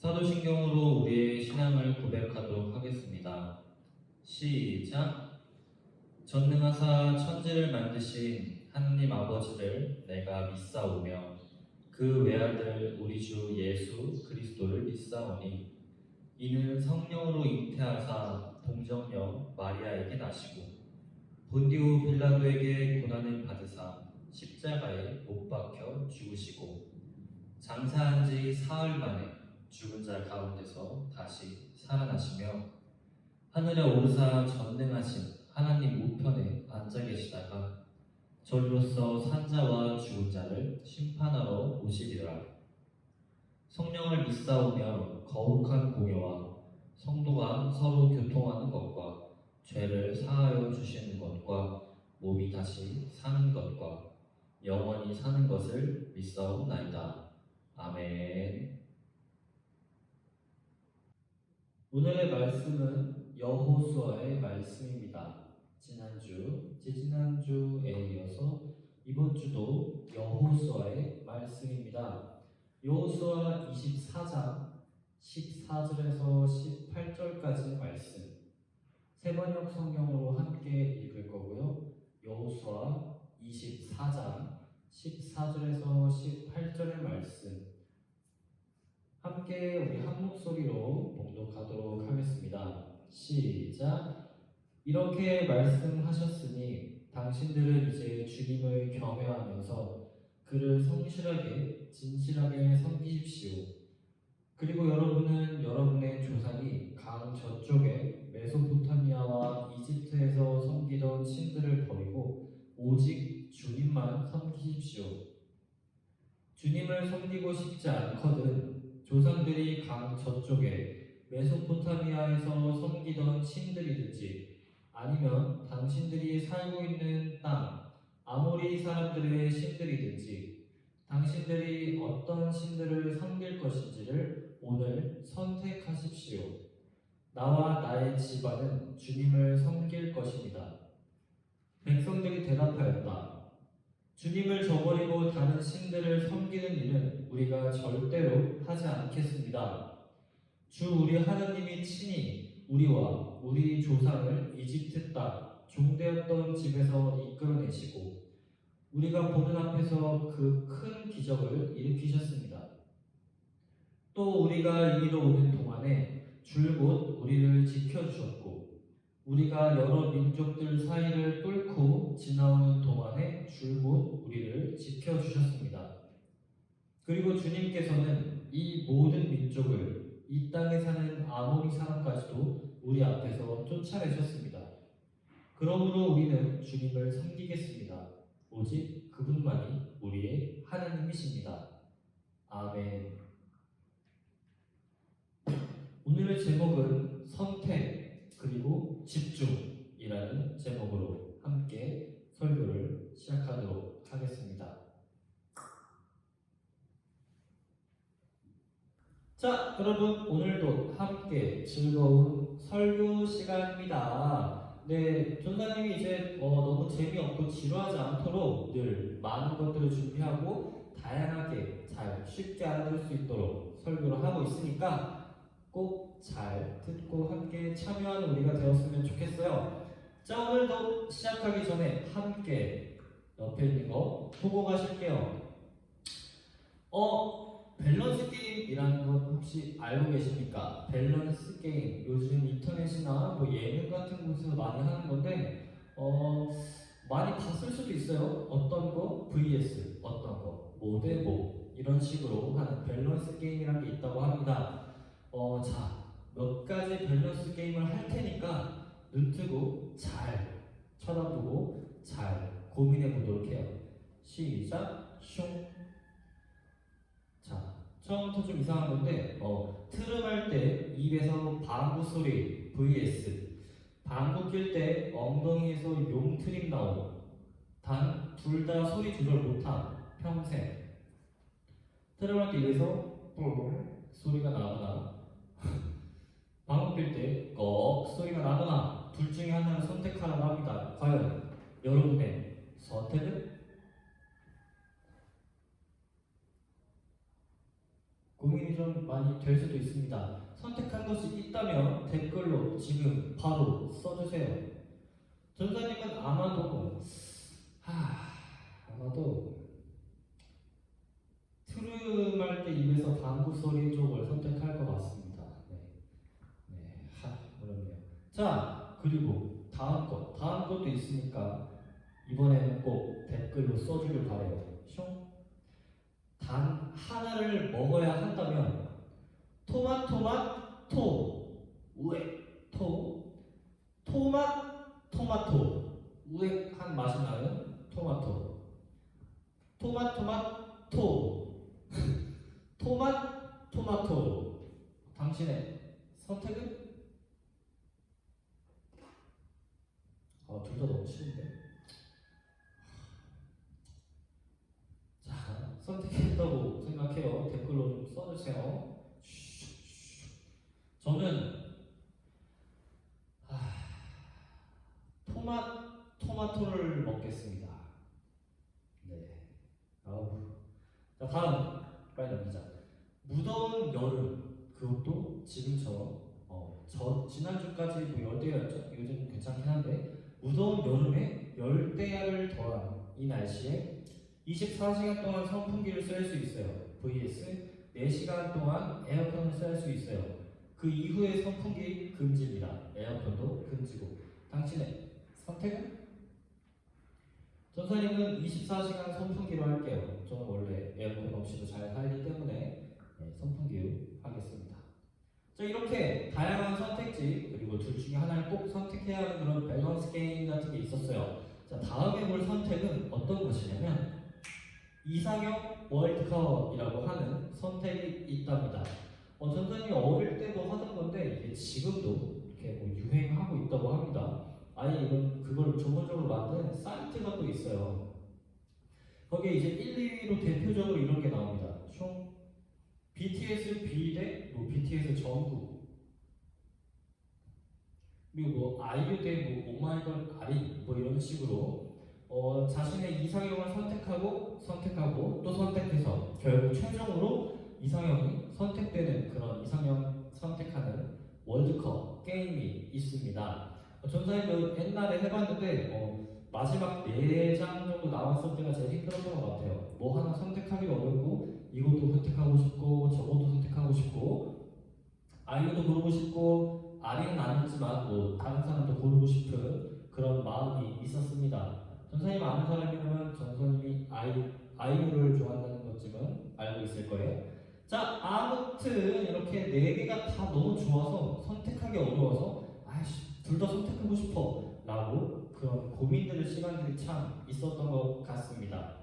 사도신경으로 우리의 신앙을 고백하도록 하겠습니다. 시작! 전능하사 천지를 만드신 하느님 아버지를 내가 믿사오며 그 외아들 우리 주 예수 그리스도를 믿사오니 이는 성령으로 잉태하사 동정녀 마리아에게 나시고 본디오 빌라도에게 고난을 받으사 십자가에 못 박혀 죽으시고 장사한 지 사흘 만에 죽은 자 가운데서 다시 살아나시며 하늘에 오르사 전능하신 하나님 우편에 앉아 계시다가 저리로서 산자와 죽은 자를 심판하러 오시리라. 성령을 믿사오며 거룩한 공예와 성도가 서로 교통하는 것과 죄를 사하여 주시는 것과 몸이 다시 사는 것과 영원히 사는 것을 믿사옵나이다. 아멘. 오늘의 말씀은 여호수아의 말씀입니다. 지난주, 지지난주에 이어서 이번 주도 여호수아의 말씀입니다. 여호수아 24장 14절에서 18절까지 말씀 세번역 성경으로 함께 읽을 거고요. 여호수아 24장 14절에서 18절의 말씀 함께 우리 한 목소리로 봉독하도록 하겠습니다. 시작! 이렇게 말씀하셨으니 당신들은 이제 주님을 경외하면서 그를 성실하게 진실하게 섬기십시오. 그리고 여러분은 여러분의 조상이 강 저쪽에 메소포타미아와 이집트에서 섬기던 신들을 버리고 오직 주님만 섬기십시오. 주님을 섬기고 싶지 않거든 조상들이 강 저쪽에 메소포타미아에서 섬기던 신들이든지 아니면 당신들이 살고 있는 땅 아모리 사람들의 신들이든지 당신들이 어떤 신들을 섬길 것인지를 오늘 선택하십시오. 나와 나의 집안은 주님을 섬길 것입니다. 백성들이 대답하였다. 주님을 저버리고 다른 신들을 섬기는 일은 우리가 절대로 하지 않겠습니다. 주 우리 하나님이 친히 우리와 우리 조상을 이집트 땅 종되었던 집에서 이끌어내시고 우리가 보는 앞에서 그 큰 기적을 일으키셨습니다. 또 우리가 이리로 오는 동안에 줄곧 우리를 지켜주셨고 우리가 여러 민족들 사이를 뚫고 지나오는 동안에 줄곧 우리를 지켜주셨습니다. 그리고 주님께서는 이 모든 민족을 이 땅에 사는 아모리 사람까지도 우리 앞에서 쫓아내셨습니다. 그러므로 우리는 주님을 섬기겠습니다. 오직 그분만이 우리의 하나님이십니다. 아멘. 오늘의 제목은 선택 그리고 집중이라는 제목으로 함께 설교를 시작하도록 하겠습니다. 자, 여러분 오늘도 함께 즐거운 설교 시간입니다. 네, 전사님이 이제 너무 재미없고 지루하지 않도록 늘 많은 것들을 준비하고 다양하게 잘 쉽게 알아들을 수 있도록 설교를 하고 있으니까 꼭 잘 듣고 함께 참여하는 우리가 되었으면 좋겠어요. 자, 오늘도 시작하기 전에 함께 옆에 있는 거 보고 가실게요. 밸런스 게임이라는 건 혹시 알고 계십니까? 밸런스 게임 요즘 인터넷이나 뭐 예능 같은 곳에서 많이 하는 건데 많이 봤을 수도 있어요. 어떤 거 vs 어떤 거 뭐 대 뭐 이런 식으로 하는 밸런스 게임이라는 게 있다고 합니다. 자, 몇 가지 밸런스 게임을 할 테니까 눈 뜨고 잘 쳐다보고 잘 고민해 보도록 해요. 시작! 슝! 자, 처음부터 좀 이상한 건데 트름할 때 입에서 방구 소리 vs 방구 낄 때 엉덩이에서 용트림 나옴. 단 둘 다 소리 조절 못함 평생. 트름할 때 입에서 뿔 소리가 나거나 방구 낄 때 꺽 소리가 나거나 둘 중에 하나를 선택하라고 합니다. 과연 여러분의 선택은? 고민이 좀 좀 많이 될 수도 있습니다. 선택한 것이 있다면 댓글로 지금 바로 써주세요. 전사님은 아마도 트름할 때 입에서 방구 소리 쪽을 선택할 것 같습니다. 그렇네요. 자, 그리고 다음 것도 있으니까 이번에는 꼭 댓글로 써주길 바래요. 단 하나를 먹어야 한다면 토마토 우엑 한 맛이 나는 토마토 당신의 선택은? 둘 다 너무 싫은데. 자, 선택했다고 생각해요. 댓글로 좀 써주세요. 저는 토마토를 먹겠습니다. 네. 자, 다음 빨리 넘기자. 무더운 여름, 그것도 지금처럼 지난주까지 열대야였죠. 요즘 괜찮긴 한데 무더운 여름에 열대야를 더한 이 날씨에 24시간 동안 선풍기를 쓸 수 있어요. vs 4시간 동안 에어컨을 쓸 수 있어요. 그 이후에 선풍기 금지입니다. 에어컨도 금지고. 당신의 선택은? 전사님은 24시간 선풍기로 할게요. 저는 원래 에어컨 없이도 잘 살기 때문에 선풍기로 하겠습니다. 자, 이렇게 다양한 선택지 그리고 둘 중에 하나를 꼭 선택해야 하는 그런 밸런스 게임 같은 게 있었어요. 자, 다음에 볼 선택은 어떤 것이냐면 이상형 월드컵이라고 하는 선택이 있답니다. 전사님이 어릴 때도 하던 건데 이게 지금도 이렇게 유행하고 있다고 합니다. 아예 그걸 전문적으로 만든 사이트가 또 있어요. 거기에 이제 1, 2위로 대표적으로 이런 게 나옵니다. BTS 비대 BTS 전국, 그리고 아이유 대 오마이걸 아리 이런 식으로 자신의 이상형을 선택하고 또 선택해서 결국 최종으로 이상형이 선택되는 그런 이상형 선택하는 월드컵 게임이 있습니다. 전사님도 옛날에 해봤는데 마지막 4장 정도 나왔을 때가 제일 힘들었던 것 같아요. 뭐 하나 선택하기 어렵고 이것도 선택하고 싶고 저것도 선택하고 싶고 아이유도 고르고 싶고 아리는 아니지만 다른 사람도 고르고 싶은 그런 마음이 있었습니다. 전사님 아는 사람이라면 전사님이 아이유를 좋아한다는 것쯤은 알고 있을 거예요. 자, 아무튼 이렇게 4개가 다 너무 좋아서 선택하기 어려워서 둘 다 선택하고 싶어 라고 그런 고민들의 시간들이 참 있었던 것 같습니다.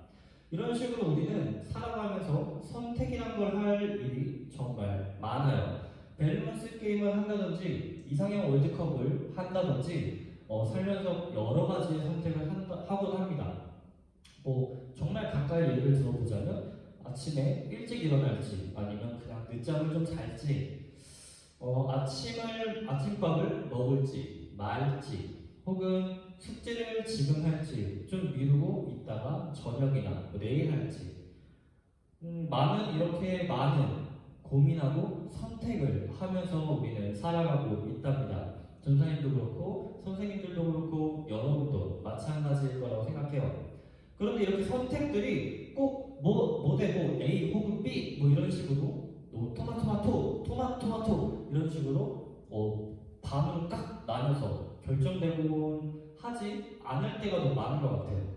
이런 식으로 우리는 살아가면서 선택이란 걸 할 일이 정말 많아요. 밸런스 게임을 한다든지 이상형 월드컵을 한다든지 살면서 여러 가지의 선택을 하곤 합니다. 정말 가까이 예를 들어보자면 아침에 일찍 일어날지 아니면 그냥 늦잠을 좀 잘지 아침밥을 먹을지 말지 혹은 숙제를 지금 할지 좀 미루고 있다가 저녁이나 내일 할지 이렇게 많은 고민하고 선택을 하면서 우리는 살아가고 있답니다. 전사님도 그렇고 선생님들도 그렇고 여러분도 마찬가지일 거라고 생각해요. 그런데 이렇게 선택들이 꼭 대 A 혹은 B 이런 식으로 토마토 이런 식으로 반으로 딱 나눠서 결정되곤 하지 않을 때가 더 많은 것 같아요.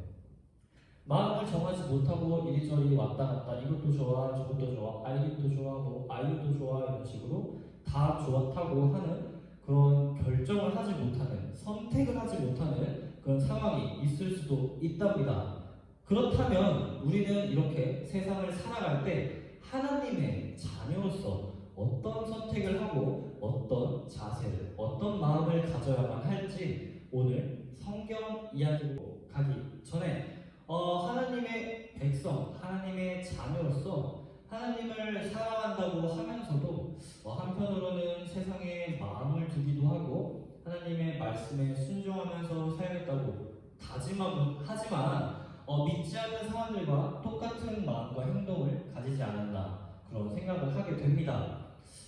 마음을 정하지 못하고 이리저리 왔다 갔다 이것도 좋아 저것도 좋아 아이도 좋아 아이유도 좋아 이런 식으로 다 좋다고 하는 그런 결정을 하지 못하는 선택을 하지 못하는 그런 상황이 있을 수도 있답니다. 그렇다면 우리는 이렇게 세상을 살아갈 때 하나님의 자녀로서 어떤 선택을 하고 어떤 자세를 어떤 마음을 가져야만 할지 오늘 성경 이야기로 가기 전에 하나님의 백성, 하나님의 자녀로서 하나님을 사랑한다고 하면서도 한편으로는 세상에 마음을 두기도 하고 하나님의 말씀에 순종하면서 살겠다고 다짐하고 하지만 믿지 않는 사람들과 똑같은 마음과 행동을 가지지 않았나 그런 생각을 하게 됩니다.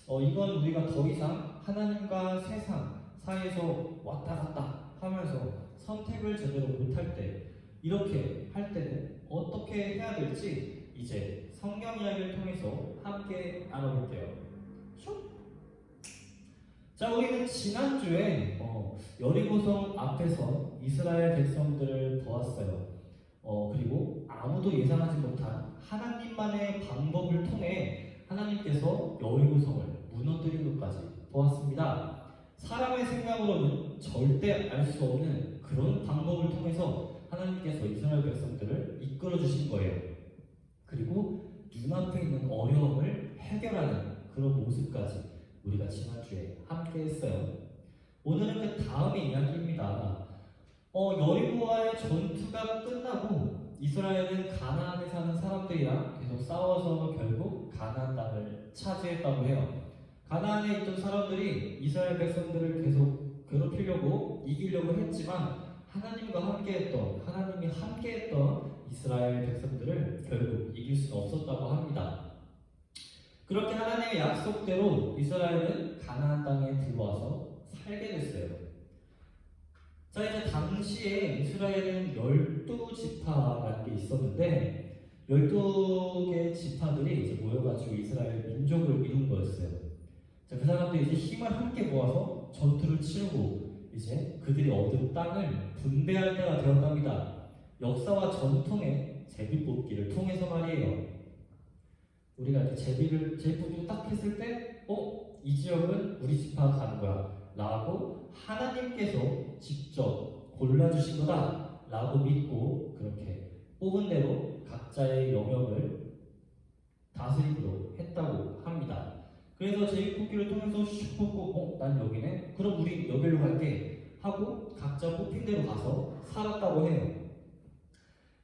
이건 우리가 더 이상 하나님과 세상 사이에서 왔다 갔다 하면서 선택을 제대로 못할 때, 이렇게 할 때는 어떻게 해야 될지 이제 성경 이야기를 통해서 함께 알아볼게요. 슉! 자, 우리는 지난주에 여리고성 앞에서 이스라엘 백성들을 보았어요. 그리고 아무도 예상하지 못한 하나님만의 방법을 통해 하나님께서 여리고성을 무너뜨린 것까지 보았습니다. 사람의 생각으로는 절대 알 수 없는 그런 방법을 통해서 하나님께서 이스라엘 백성들을 이끌어 주신 거예요. 그리고 눈앞에 있는 어려움을 해결하는 그런 모습까지 우리가 지난주에 함께 했어요. 오늘은 그 다음의 이야기입니다. 여리고와의 전투가 끝나고 이스라엘은 가나안에 사는 사람들이랑 계속 싸워서 결국 가나안 땅을 차지했다고 해요. 가나안에 있던 사람들이 이스라엘 백성들을 계속 괴롭히려고 이기려고 했지만 하나님이 함께했던 이스라엘 백성들을 결국 이길 수는 없었다고 합니다. 그렇게 하나님의 약속대로 이스라엘은 가나안 땅에 들어와서 살게 됐어요. 자, 이제 당시에 이스라엘은 12지파라는 게 있었는데 12개의 지파들이 이제 모여가지고 이스라엘 민족을 이룬 거였어요. 자, 그 사람들이 이제 힘을 함께 모아서 전투를 치르고 이제 그들이 얻은 땅을 분배할 때가 되었답니다. 역사와 전통의 제비뽑기를 통해서 말이에요. 우리가 이제 제비뽑기를 딱 했을 때, 이 지역은 우리 지파가 가는 거야 라고 하나님께서 직접 골라주신 거다 라고 믿고 그렇게 뽑은 대로 각자의 영역을 다스리기로 했다고 합니다. 그래서 제비뽑기를 통해서 슉 뽑고 난 여기네? 그럼 우리 여기로 갈게 하고 각자 뽑힌 대로 가서 살았다고 해요.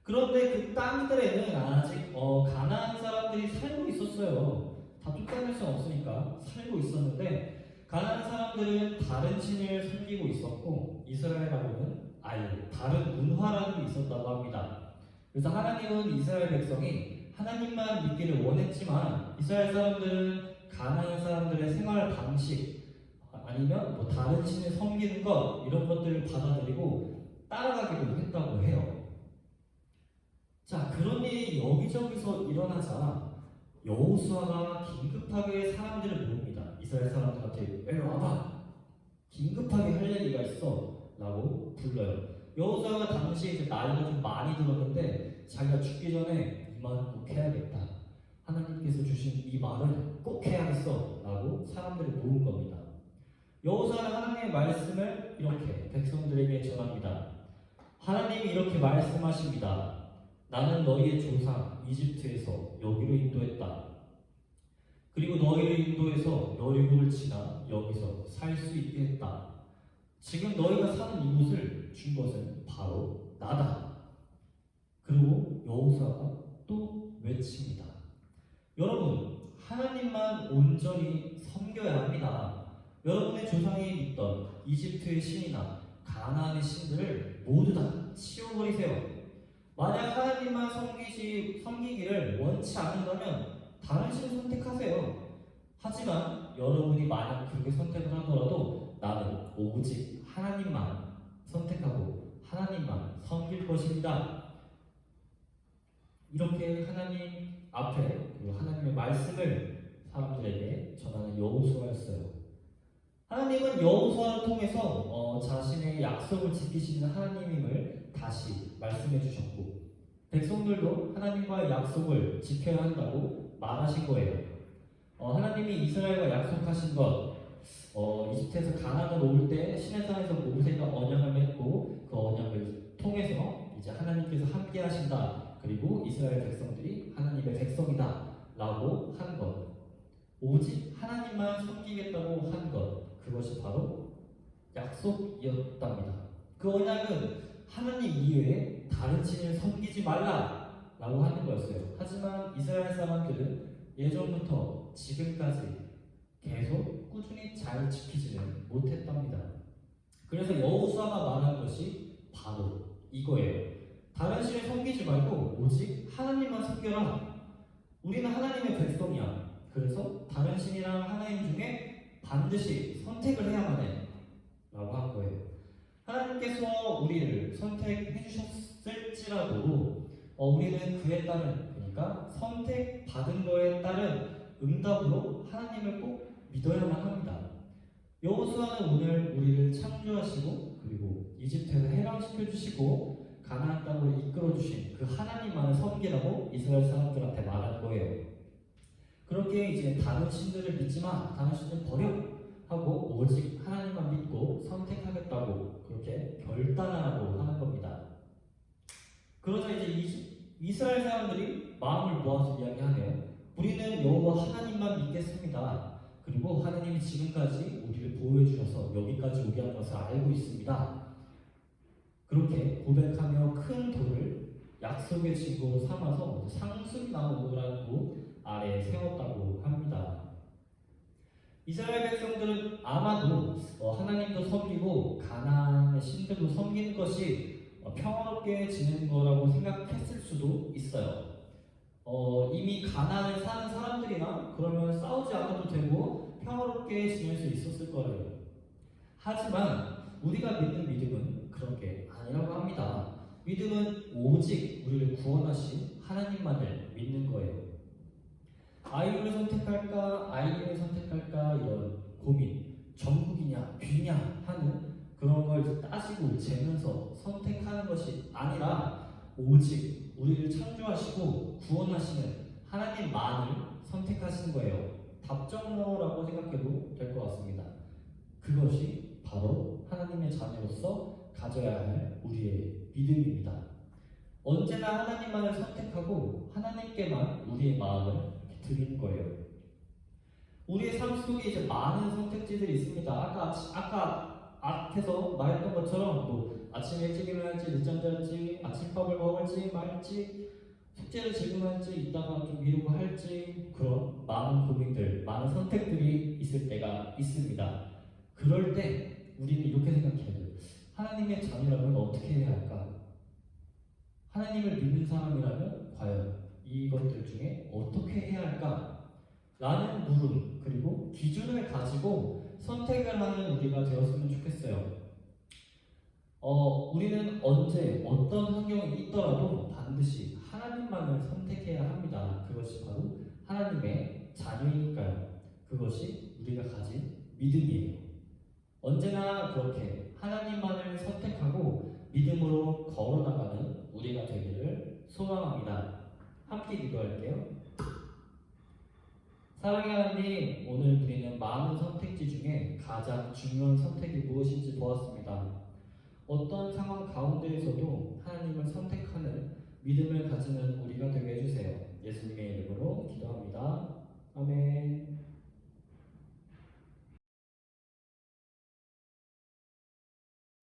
그런데 그 땅들에는 아직 가나안 사람들이 살고 있었어요. 다 쫓아낼 수는 없으니까 살고 있었는데 가나안 사람들은 다른 신을 섬기고 있었고 이스라엘하고는 아예 다른 문화라는 게 있었다고 합니다. 그래서 하나님은 이스라엘 백성이 하나님만 믿기를 원했지만 이스라엘 사람들은 가나안 사람들의 생활 방식 아니면 뭐 다른 신을 섬기는 것 이런 것들을 받아들이고 따라가기도 했다고 해요. 자, 그런 일이 여기저기서 일어나자 여호수아가 긴급하게 사람들을 모읍니다. 이스라엘 사람들한테 일로 와봐. 긴급하게 할 얘기가 있어 라고 불러요. 여호수아가 당시에 이제 나이가 좀 많이 들었는데 자기가 죽기 전에 이 말은 꼭 해야겠다. 하나님께서 주신 이 말은 꼭 해야겠어 라고 사람들을 모은 겁니다. 여호수아는 하나님의 말씀을 이렇게 백성들에게 전합니다. 하나님이 이렇게 말씀하십니다. 나는 너희의 조상 이집트에서 여기로 인도했다. 그리고 너희를 인도해서 여리고를 지나 여기서 살 수 있게 했다. 지금 너희가 사는 이곳을 준 것은 바로 나다. 그리고 여호수아가 또 외칩니다. 여러분, 하나님만 온전히 섬겨야 합니다. 여러분의 조상이 믿던 이집트의 신이나 가나안의 신들을 모두 다 치워버리세요. 만약 하나님만 섬기기를 원치 않는다면 다른 신을 선택하세요. 하지만 여러분이 만약 그렇게 선택을 하더라도 나는 오직 하나님만 선택하고 하나님만 섬길 것입니다. 이렇게 하나님 앞에 하나님의 말씀을 사람들에게 전하는 여호수아였어요. 하나님은 여호수아를 통해서 자신의 약속을 지키시는 하나님임을 다시 말씀해 주셨고 백성들도 하나님과의 약속을 지켜야 한다고 말하신 거예요. 하나님이 이스라엘과 약속하신 것 이집트에서 가나안으로 올 때 시내산에서 모세가 언약을 맺고 그 언약을 통해서 이제 하나님께서 함께 하신다. 그리고 이스라엘 백성들이 하나님의 백성이다 라고 한 것, 오직 하나님만 섬기겠다고 한 것, 그것이 바로 약속이었답니다. 그 언약은 하나님 이외에 다른 신을 섬기지 말라 라고 하는 거였어요. 하지만 이스라엘 사람들은 예전부터 지금까지 계속 꾸준히 잘 지키지는 못했답니다. 그래서 여호수아가 말한 것이 바로 이거예요. 다른 신을 섬기지 말고 오직 하나님만 섬겨라. 우리는 하나님의 백성이야. 그래서 다른 신이랑 하나님 중에 반드시 선택을 해야만 해 라고 한 거예요. 하나님께서 우리를 선택해 주셨을지라도 우리는 그에 따른, 그러니까 선택받은 거에 따른 응답으로 하나님을 꼭 믿어야만 합니다. 여호수아는 오늘 우리를 창조하시고 그리고 이집트에서 해방시켜 주시고 가나안 땅으로 이끌어 주신 그 하나님만을 섬기라고 이스라엘 사람들한테 말한 거예요. 그렇게 이제 다른 신들을 믿지 마, 다른 신들 버려 하고 오직 하나님만 믿고 선택하겠다고 그렇게 결단하라고 하는 겁니다. 그러자 이제 이스라엘 사람들이 마음을 모아서 이야기하네요. 우리는 여호와 하나님만 믿겠습니다. 그리고 하나님이 지금까지 우리를 보호해 주셔서 여기까지 오게 한 것을 알고 있습니다. 그렇게 고백하며 큰 돌을 약속의 증거로 삼아서 상수리나무라는 곳 아래에 세웠다고 합니다. 이스라엘 백성들은 아마도 하나님도 섬기고 가나안의 신들도 섬기는 것이 평화롭게 지내는 거라고 생각했을 수도 있어요. 이미 가나안에 사는 사람들이나 그러면 싸우지 않아도 되고 평화롭게 지낼 수 있었을 거예요. 하지만 우리가 믿는 믿음은 그런 게 아니라고 합니다. 믿음은 오직 우리를 구원하신 하나님만을 믿는 거예요. 아이를 선택할까 아이를 선택할까 이런 고민, 전국이냐 비냐 하는 그런 걸 이제 따지고 재면서 선택하는 것이 아니라 오직 우리를 창조하시고 구원하시는 하나님만을 선택하시는 거예요. 답정너라고 생각해도 될 것 같습니다. 그것이 바로 하나님의 자녀로서 가져야 할 우리의 믿음입니다. 언제나 하나님만을 선택하고 하나님께만 우리의 마음을 드리는 거예요. 우리의 삶 속에 이제 많은 선택지들이 있습니다. 아까 앞에서 말했던 것처럼 뭐 아침에 일찍 일어날지 늦잠 잘지 아침밥을 먹을지 말지 숙제를 지금 할지 이따가 좀 미루고 할지 그런 많은 고민들, 많은 선택들이 있을 때가 있습니다. 그럴 때 우리는 이렇게 생각해야 돼요. 하나님의 자녀라면 어떻게 해야 할까? 하나님을 믿는 사람이라면 과연 이것들 중에 어떻게 해야 할까? 라는 물음 그리고 기준을 가지고 선택을 하는 우리가 되었으면 좋겠어요. 우리는 언제 어떤 환경이 있더라도 반드시 하나님만을 선택해야 합니다. 그것이 바로 하나님의 자녀이니까요. 그것이 우리가 가진 믿음이에요. 언제나 그렇게 하나님만을 선택하고 믿음으로 걸어나가는 우리가 되기를 소망합니다. 함께 기도할게요. 사랑의 하나님, 오늘 우리는 많은 선택지 중에 가장 중요한 선택이 무엇인지 보았습니다. 어떤 상황 가운데에서도 하나님을 선택하는 믿음을 가지는 우리가 되게 해주세요. 예수님의 이름으로 기도합니다. 아멘.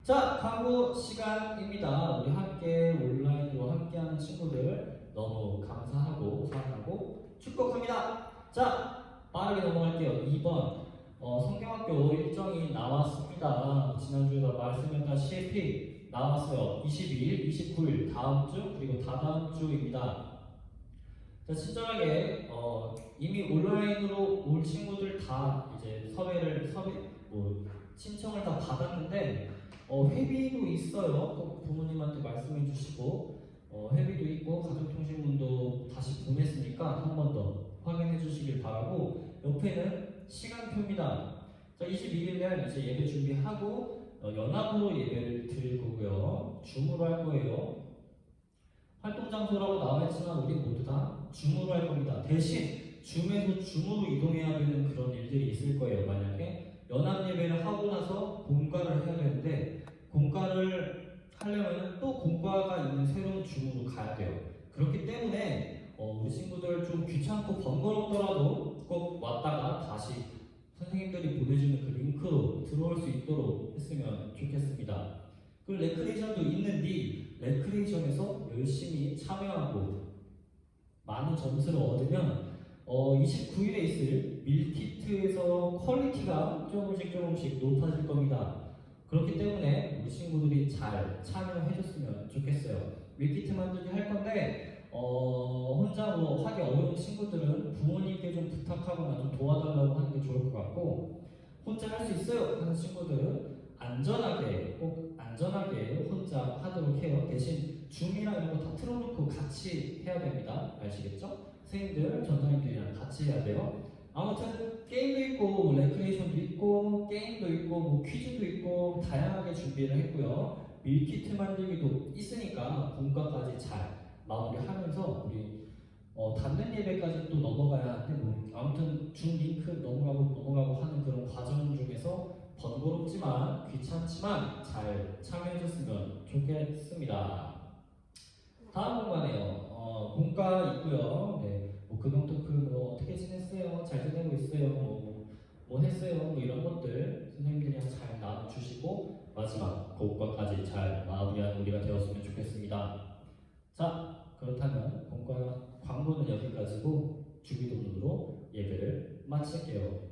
자, 광고 시간입니다. 우리 함께 온라인으로 함께하는 친구들 너무 감사하고 사랑하고 축복합니다. 자, 빠르게 넘어갈게요. 2번 성경학교 일정이 나왔습니다. 지난주에 말씀했다시피 나왔어요. 22일, 29일 다음 주 그리고 다다음 주입니다. 자, 친절하게 이미 온라인으로 올 친구들 다 이제 신청을 다 받았는데 회비도 있어요. 또 부모님한테 말씀해 주시고 회비도 있고 가족통신문도 다시 보냈으니까 한 번 더 확인해 주시길 바라고 옆에는 시간표입니다. 자, 22일날 이제 예배 준비하고 연합으로 예배를 드릴 거고요. 줌으로 할 거예요. 활동 장소라고 나와 있지만 우리 모두 다 줌으로 할 겁니다. 대신 줌에서 줌으로 이동해야 되는 그런 일들이 있을 거예요. 만약에 연합 예배를 하고 나서 공과를 해야 되는데 공과를 하려면 또 공과가 있는 새로운 줌으로 가야 돼요. 그렇기 때문에 우리 친구들 좀 귀찮고 번거롭더라도 꼭 왔다가 다시 선생님들이 보내주는 그 링크로 들어올 수 있도록 했으면 좋겠습니다. 그 레크레이션도 있는데 레크레이션에서 열심히 참여하고 많은 점수를 얻으면 29일에 있을 밀키트에서 퀄리티가 조금씩 높아질 겁니다. 그렇기 때문에 우리 친구들이 잘 참여해줬으면 좋겠어요. 밀키트 만들기 할 건데 혼자 뭐 하기 어려운 친구들은 부모님께 좀 부탁하거나 좀 도와달라고 하는 게 좋을 것 같고, 혼자 할 수 있어요 하는 친구들은 안전하게, 꼭 안전하게 혼자 하도록 해요. 대신 줌이나 이런 거 다 틀어놓고 같이 해야 됩니다. 아시겠죠? 선생님들, 전도님들이랑 같이 해야 돼요. 아무튼 게임도 있고 뭐 레크레이션도 있고 게임도 있고 뭐 퀴즈도 있고 다양하게 준비를 했고요. 밀키트 만들기도 있으니까 본과까지 잘 마무리하면서 우리 닫는 예배까지 또 넘어가야 하는데 뭐 아무튼 줌 링크 넘어가고 하는 그런 과정 중에서 번거롭지만 귀찮지만 잘 참여해줬으면 좋겠습니다. 다음 공간에요. 본과 있고요. 네, 뭐 그동 토크 뭐 어떻게 지냈어요? 잘 지내고 있어요? 뭐 했어요? 뭐 이런 것들 선생님들이랑 잘 나눠주시고 마지막 고과까지 잘 마무리하는 우리가 되었으면 좋겠습니다. 자, 그렇다면 본과 광고는 여기까지고 주기도문으로 예배를 마칠게요.